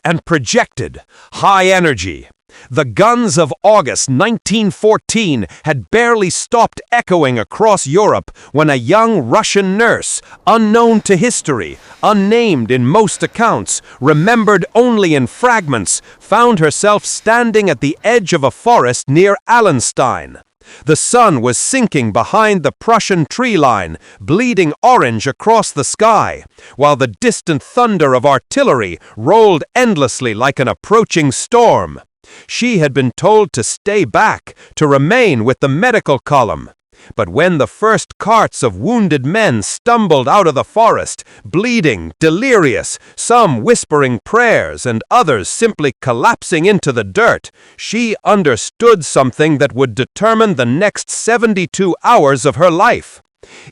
and projected, high energy. The guns of August 1914 had barely stopped echoing across Europe when a young Russian nurse, unknown to history, unnamed in most accounts, remembered only in fragments, found herself standing at the edge of a forest near Allenstein. The sun was sinking behind the Prussian tree line, bleeding orange across the sky, while the distant thunder of artillery rolled endlessly like an approaching storm. She had been told to stay back, to remain with the medical column. But when the first carts of wounded men stumbled out of the forest, bleeding, delirious, some whispering prayers and others simply collapsing into the dirt, she understood something that would determine the next 72 hours of her life.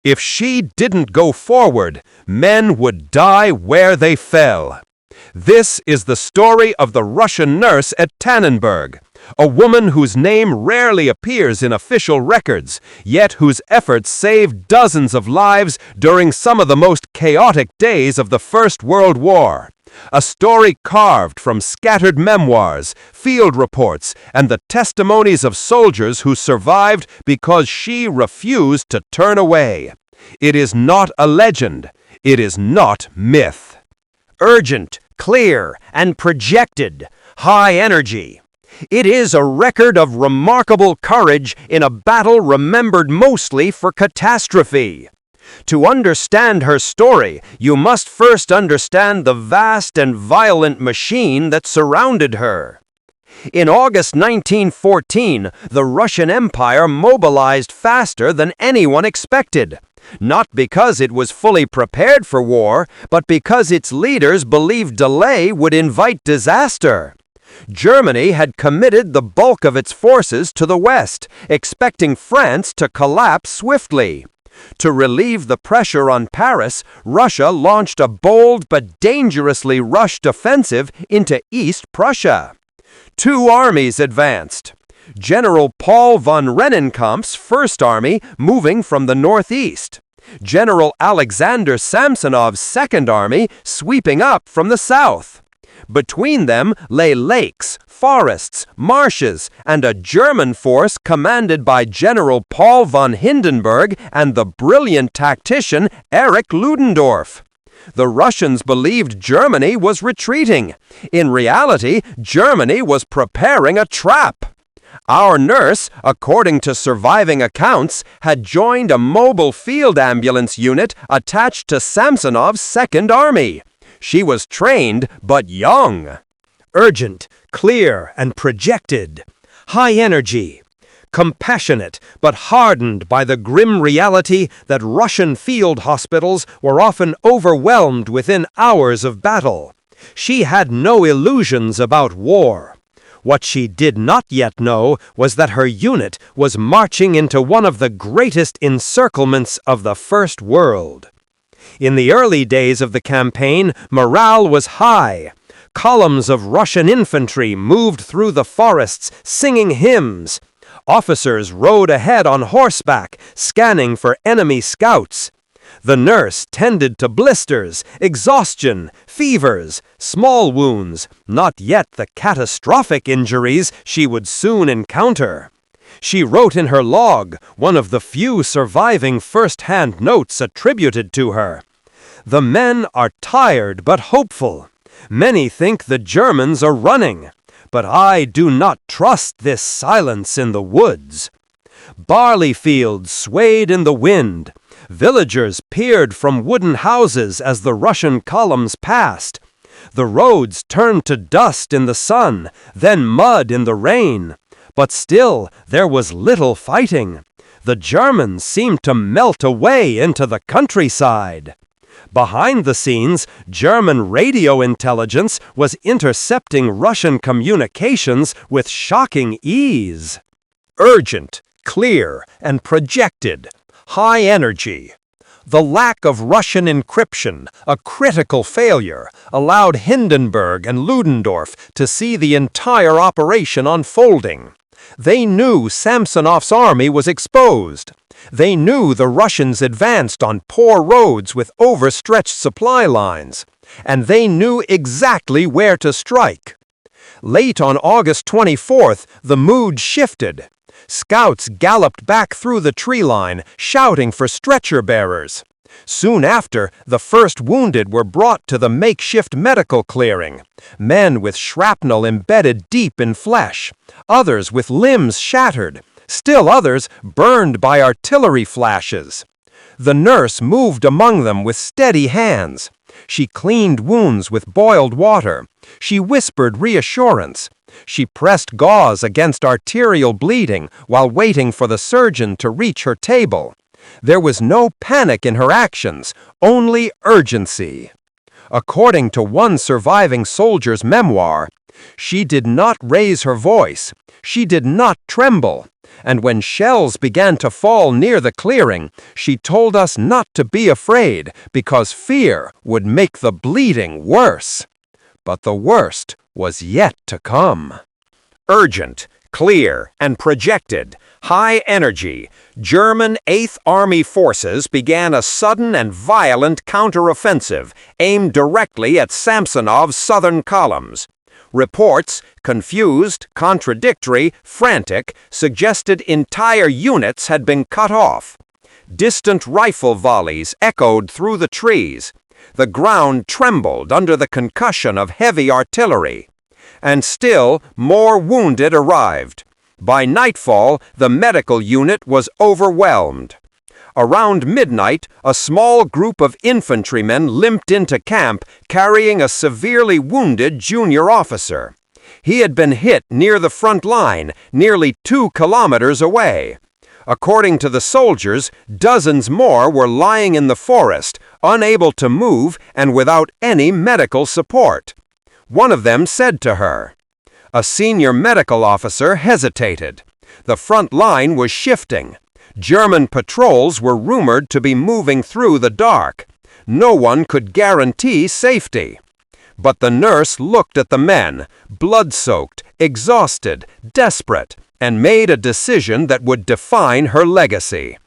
If she didn't go forward, men would die where they fell. This is the story of the Russian nurse at Tannenberg, a woman whose name rarely appears in official records, yet whose efforts saved dozens of lives during some of the most chaotic days of the First World War. A story carved from scattered memoirs, field reports, and the testimonies of soldiers who survived because she refused to turn away. It is not a legend. It is not myth. Urgent, clear, and projected, high energy. It is a record of remarkable courage in a battle remembered mostly for catastrophe. To understand her story, you must first understand the vast and violent machine that surrounded her. In August 1914, the Russian Empire mobilized faster than anyone expected. Not because it was fully prepared for war, but because its leaders believed delay would invite disaster. Germany had committed the bulk of its forces to the west, expecting France to collapse swiftly. To relieve the pressure on Paris, Russia launched a bold but dangerously rushed offensive into East Prussia. Two armies advanced. General Paul von Rennenkampf's First Army moving from the northeast. General Alexander Samsonov's Second Army sweeping up from the south. Between them lay lakes, forests, marshes, and a German force commanded by General Paul von Hindenburg and the brilliant tactician Erich Ludendorff. The Russians believed Germany was retreating. In reality, Germany was preparing a trap. Our nurse, according to surviving accounts, had joined a mobile field ambulance unit attached to Samsonov's Second Army. She was trained but young. Urgent, clear, and projected. High energy. Compassionate, but hardened by the grim reality that Russian field hospitals were often overwhelmed within hours of battle. She had no illusions about war. What she did not yet know was that her unit was marching into one of the greatest encirclements of the First World. In the early days of the campaign, morale was high. Columns of Russian infantry moved through the forests, singing hymns. Officers rode ahead on horseback, scanning for enemy scouts. The nurse tended to blisters, exhaustion, fevers, small wounds, not yet the catastrophic injuries she would soon encounter. She wrote in her log, one of the few surviving first-hand notes attributed to her. "The men are tired but hopeful. Many think the Germans are running, but I do not trust this silence in the woods." Barley fields swayed in the wind. Villagers peered from wooden houses as the Russian columns passed. The roads turned to dust in the sun, then mud in the rain. But still, there was little fighting. The Germans seemed to melt away into the countryside. Behind the scenes, German radio intelligence was intercepting Russian communications with shocking ease. Urgent, clear, and projected. High energy. The lack of Russian encryption, a critical failure, allowed Hindenburg and Ludendorff to see the entire operation unfolding. They knew Samsonov's army was exposed. They knew the Russians advanced on poor roads with overstretched supply lines. and they knew exactly where to strike. Late on August 24th, the mood shifted. Scouts galloped back through the tree line, shouting for stretcher bearers. Soon after, the first wounded were brought to the makeshift medical clearing. Men with shrapnel embedded deep in flesh, others with limbs shattered, still others burned by artillery flashes. The nurse moved among them with steady hands. She cleaned wounds with boiled water. She whispered reassurance. She pressed gauze against arterial bleeding while waiting for the surgeon to reach her table. There was no panic in her actions, only urgency. According to one surviving soldier's memoir, she did not raise her voice. She did not tremble. And when shells began to fall near the clearing, she told us not to be afraid because fear would make the bleeding worse. But the worst was yet to come. Urgent, clear, and projected, high energy, German 8th Army forces began a sudden and violent counteroffensive aimed directly at Samsonov's southern columns. Reports, confused, contradictory, frantic, suggested entire units had been cut off. Distant rifle volleys echoed through the trees. The ground trembled under the concussion of heavy artillery. And still more wounded arrived. By nightfall, the medical unit was overwhelmed. Around midnight, a small group of infantrymen limped into camp carrying a severely wounded junior officer. He had been hit near the front line, nearly 2 kilometers away. According to the soldiers, dozens more were lying in the forest, unable to move and without any medical support. One of them said to her. A senior medical officer hesitated. The front line was shifting. German patrols were rumored to be moving through the dark. No one could guarantee safety. But the nurse looked at the men, blood-soaked, exhausted, desperate, and made a decision that would define her legacy.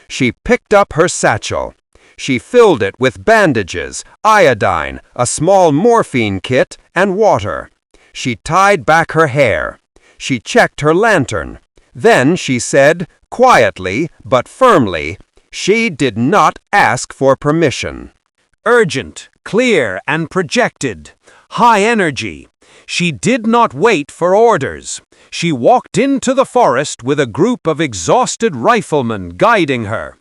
She picked up her satchel. She filled it with bandages, iodine, a small morphine kit, and water. She tied back her hair. She checked her lantern. Then she said, quietly but firmly, she did not ask for permission. Urgent, clear, and projected. High energy. She did not wait for orders. She walked into the forest with a group of exhausted riflemen guiding her.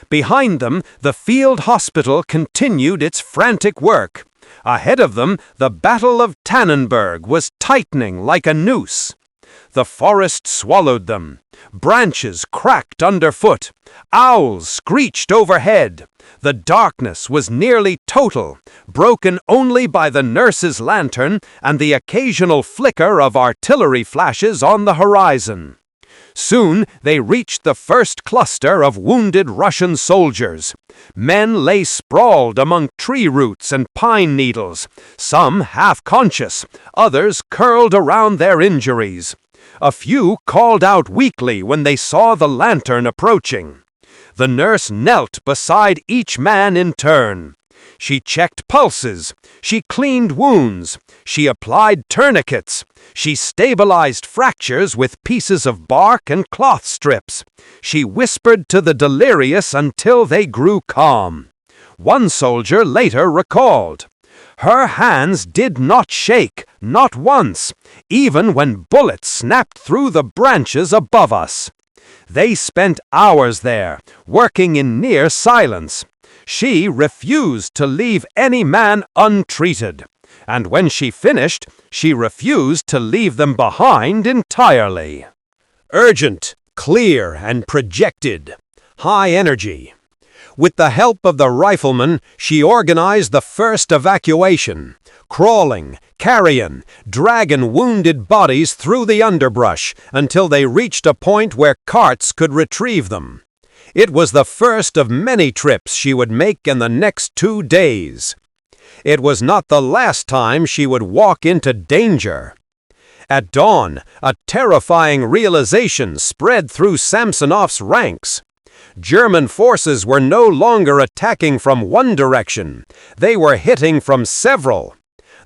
Behind them, the field hospital continued its frantic work. Ahead of them, the Battle of Tannenberg was tightening like a noose. The forest swallowed them. Branches cracked underfoot. Owls screeched overhead. The darkness was nearly total, broken only by the nurse's lantern and the occasional flicker of artillery flashes on the horizon. Soon they reached the first cluster of wounded Russian soldiers. Men lay sprawled among tree roots and pine needles, some half-conscious, others curled around their injuries. A few called out weakly when they saw the lantern approaching. The nurse knelt beside each man in turn. She checked pulses. She cleaned wounds. She applied tourniquets. She stabilized fractures with pieces of bark and cloth strips. She whispered to the delirious until they grew calm. One soldier later recalled, "Her hands did not shake, not once, even when bullets snapped through the branches above us." They spent hours there, working in near silence. She refused to leave any man untreated. And when she finished, she refused to leave them behind entirely. Urgent, clear, and projected. High energy. With the help of the riflemen, she organized the first evacuation. Crawling, carrying, dragging wounded bodies through the underbrush until they reached a point where carts could retrieve them. It was the first of many trips she would make in the next 2 days. It was not the last time she would walk into danger. At dawn, a terrifying realization spread through Samsonov's ranks. German forces were no longer attacking from one direction. They were hitting from several.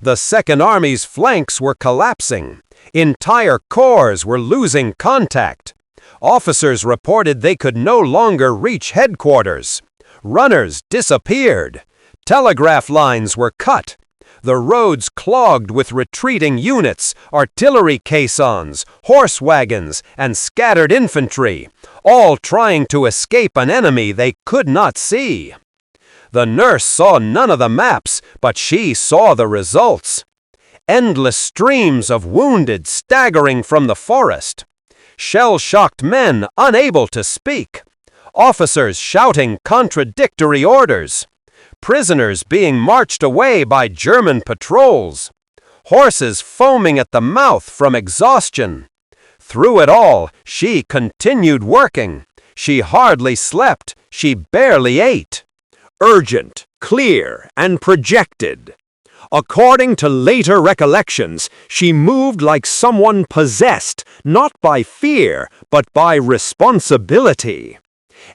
The Second Army's flanks were collapsing. Entire corps were losing contact. Officers reported they could no longer reach headquarters. Runners disappeared. Telegraph lines were cut. The roads clogged with retreating units, artillery caissons, horse wagons, and scattered infantry, all trying to escape an enemy they could not see. The nurse saw none of the maps, but she saw the results. Endless streams of wounded staggering from the forest. Shell-shocked men unable to speak. Officers shouting contradictory orders. Prisoners being marched away by German patrols. Horses foaming at the mouth from exhaustion. Through it all, she continued working. She hardly slept. She barely ate. Urgent, clear, and projected. According to later recollections, she moved like someone possessed, not by fear, but by responsibility.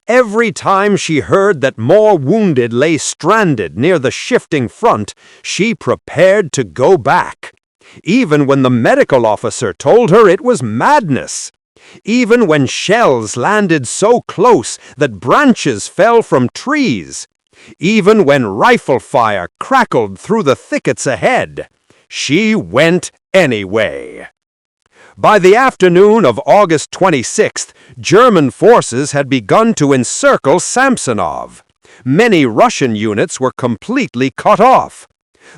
Every time she heard that more wounded lay stranded near the shifting front, she prepared to go back. Even when the medical officer told her it was madness. Even when shells landed so close that branches fell from trees. Even when rifle fire crackled through the thickets ahead. She went anyway. By the afternoon of August 26th, German forces had begun to encircle Samsonov. Many Russian units were completely cut off.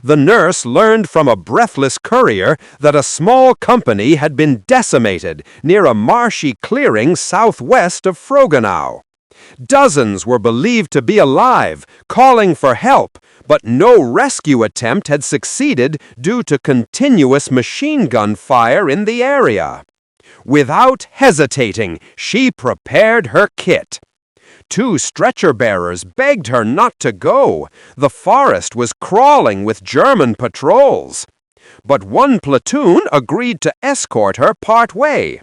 The nurse learned from a breathless courier that a small company had been decimated near a marshy clearing southwest of Frogenau. Dozens were believed to be alive, calling for help, but no rescue attempt had succeeded due to continuous machine gun fire in the area. Without hesitating, she prepared her kit. 2 stretcher-bearers begged her not to go. The forest was crawling with German patrols. But one platoon agreed to escort her part way.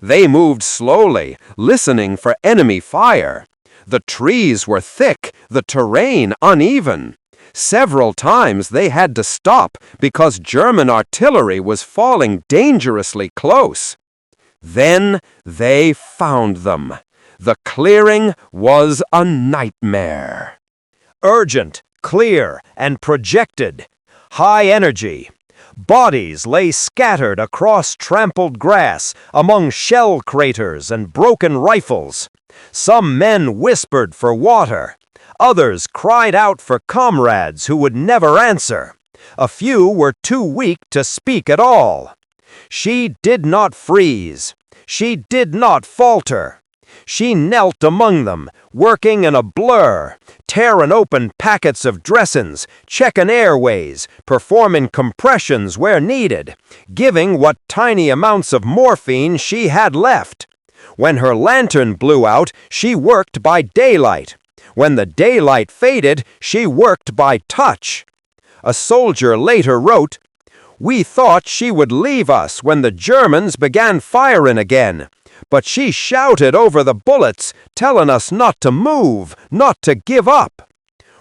They moved slowly, listening for enemy fire. The trees were thick, the terrain uneven. Several times they had to stop because German artillery was falling dangerously close. Then they found them. The clearing was a nightmare. Urgent, clear, and projected. High energy. Bodies lay scattered across trampled grass, among shell craters and broken rifles. Some men whispered for water. Others cried out for comrades who would never answer. A few were too weak to speak at all. She did not freeze. She did not falter. She knelt among them, working in a blur, tearing open packets of dressings, checking airways, performing compressions where needed, giving what tiny amounts of morphine she had left. When her lantern blew out, she worked by daylight. When the daylight faded, she worked by touch. A soldier later wrote, "We thought she would leave us when the Germans began firing again. But she shouted over the bullets, telling us not to move, not to give up."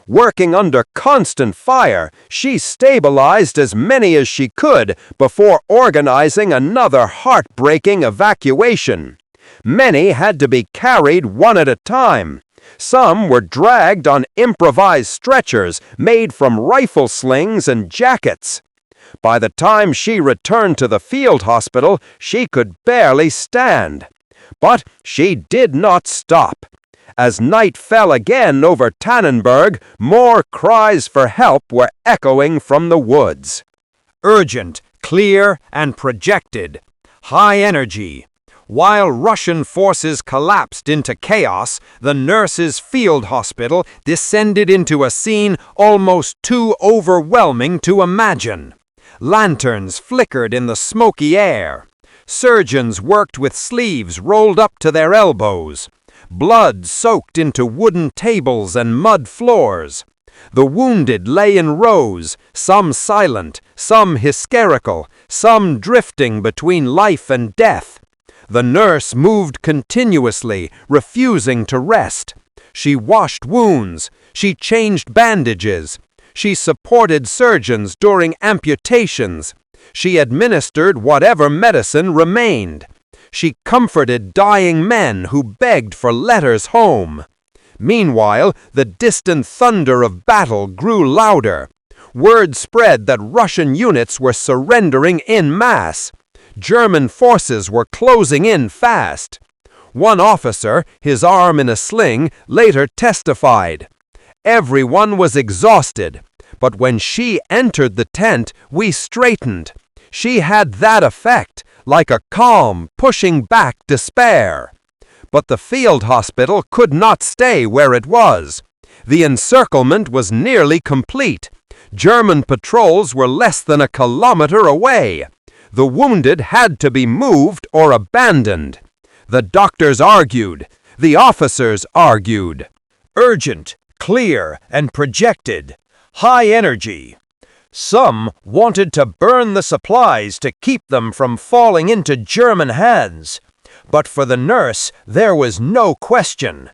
Working under constant fire, she stabilized as many as she could before organizing another heartbreaking evacuation. Many had to be carried one at a time. Some were dragged on improvised stretchers made from rifle slings and jackets. By the time she returned to the field hospital, she could barely stand. But she did not stop. As night fell again over Tannenberg, more cries for help were echoing from the woods. Urgent, clear, and projected. High energy. While Russian forces collapsed into chaos, the nurses' field hospital descended into a scene almost too overwhelming to imagine. Lanterns flickered in the smoky air. Surgeons worked with sleeves rolled up to their elbows. Blood soaked into wooden tables and mud floors. The wounded lay in rows, some silent, some hysterical, some drifting between life and death. The nurse moved continuously, refusing to rest. She washed wounds. She changed bandages. She supported surgeons during amputations. She administered whatever medicine remained. She comforted dying men who begged for letters home. Meanwhile, the distant thunder of battle grew louder. Word spread that Russian units were surrendering en masse. German forces were closing in fast. One officer, his arm in a sling, later testified. Everyone was exhausted, but when she entered the tent, we straightened. She had that effect, like a calm pushing back despair. But the field hospital could not stay where it was. The encirclement was nearly complete. German patrols were less than a kilometer away. The wounded had to be moved or abandoned. The doctors argued. The officers argued. Urgent, clear, and projected. High energy. Some wanted to burn the supplies to keep them from falling into German hands. But for the nurse, there was no question.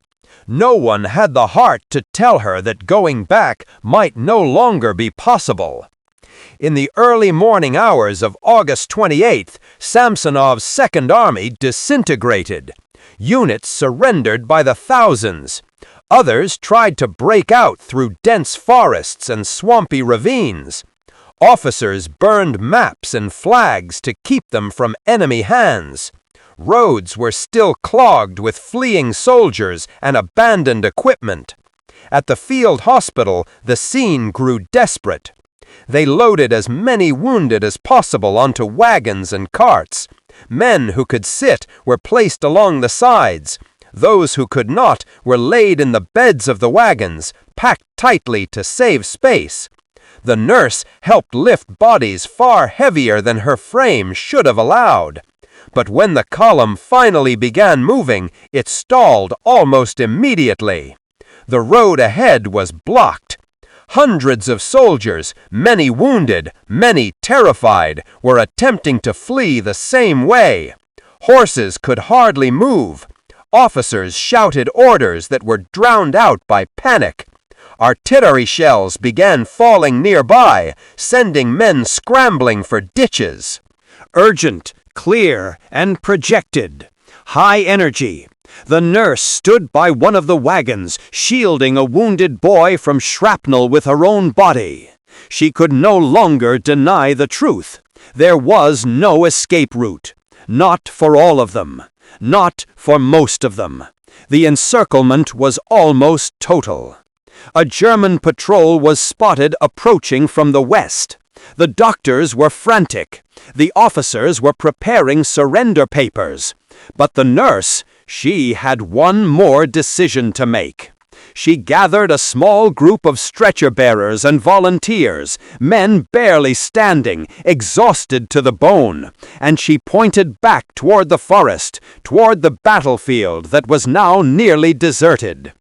No one had the heart to tell her that going back might no longer be possible. In the early morning hours of August 28th, Samsonov's Second Army disintegrated. Units surrendered by the thousands. Others tried to break out through dense forests and swampy ravines. Officers burned maps and flags to keep them from enemy hands. Roads were still clogged with fleeing soldiers and abandoned equipment. At the field hospital, the scene grew desperate. They loaded as many wounded as possible onto wagons and carts. Men who could sit were placed along the sides. Those who could not were laid in the beds of the wagons, packed tightly to save space. The nurse helped lift bodies far heavier than her frame should have allowed. But when the column finally began moving, it stalled almost immediately. The road ahead was blocked. Hundreds of soldiers, many wounded, many terrified, were attempting to flee the same way. Horses could hardly move. Officers shouted orders that were drowned out by panic. Artillery shells began falling nearby, sending men scrambling for ditches. Urgent, clear, and projected. High energy. The nurse stood by one of the wagons, shielding a wounded boy from shrapnel with her own body. She could no longer deny the truth. There was no escape route. Not for all of them. Not for most of them. The encirclement was almost total. A German patrol was spotted approaching from the west. The doctors were frantic. The officers were preparing surrender papers. But the nurse, she had one more decision to make. She gathered a small group of stretcher-bearers and volunteers, men barely standing, exhausted to the bone, and she pointed back toward the forest, toward the battlefield that was now nearly deserted.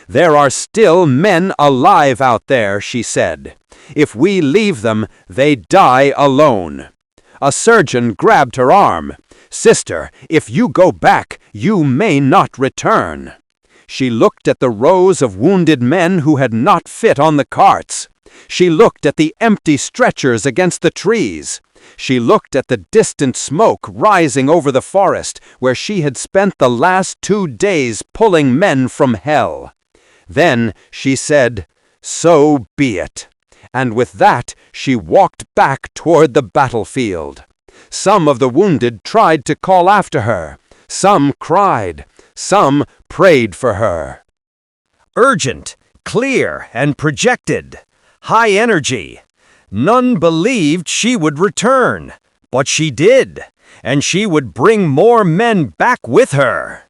"There are still men alive out there," she said. "If we leave them, they die alone." A surgeon grabbed her arm. "Sister, if you go back, you may not return." She looked at the rows of wounded men who had not fit on the carts. She looked at the empty stretchers against the trees. She looked at the distant smoke rising over the forest where she had spent the last 2 days pulling men from hell. Then she said, "So be it." And with that, she walked back toward the battlefield. Some of the wounded tried to call after her. Some cried. Some prayed for her. Urgent, clear, and projected. High energy. None believed she would return, but she did, and she would bring more men back with her.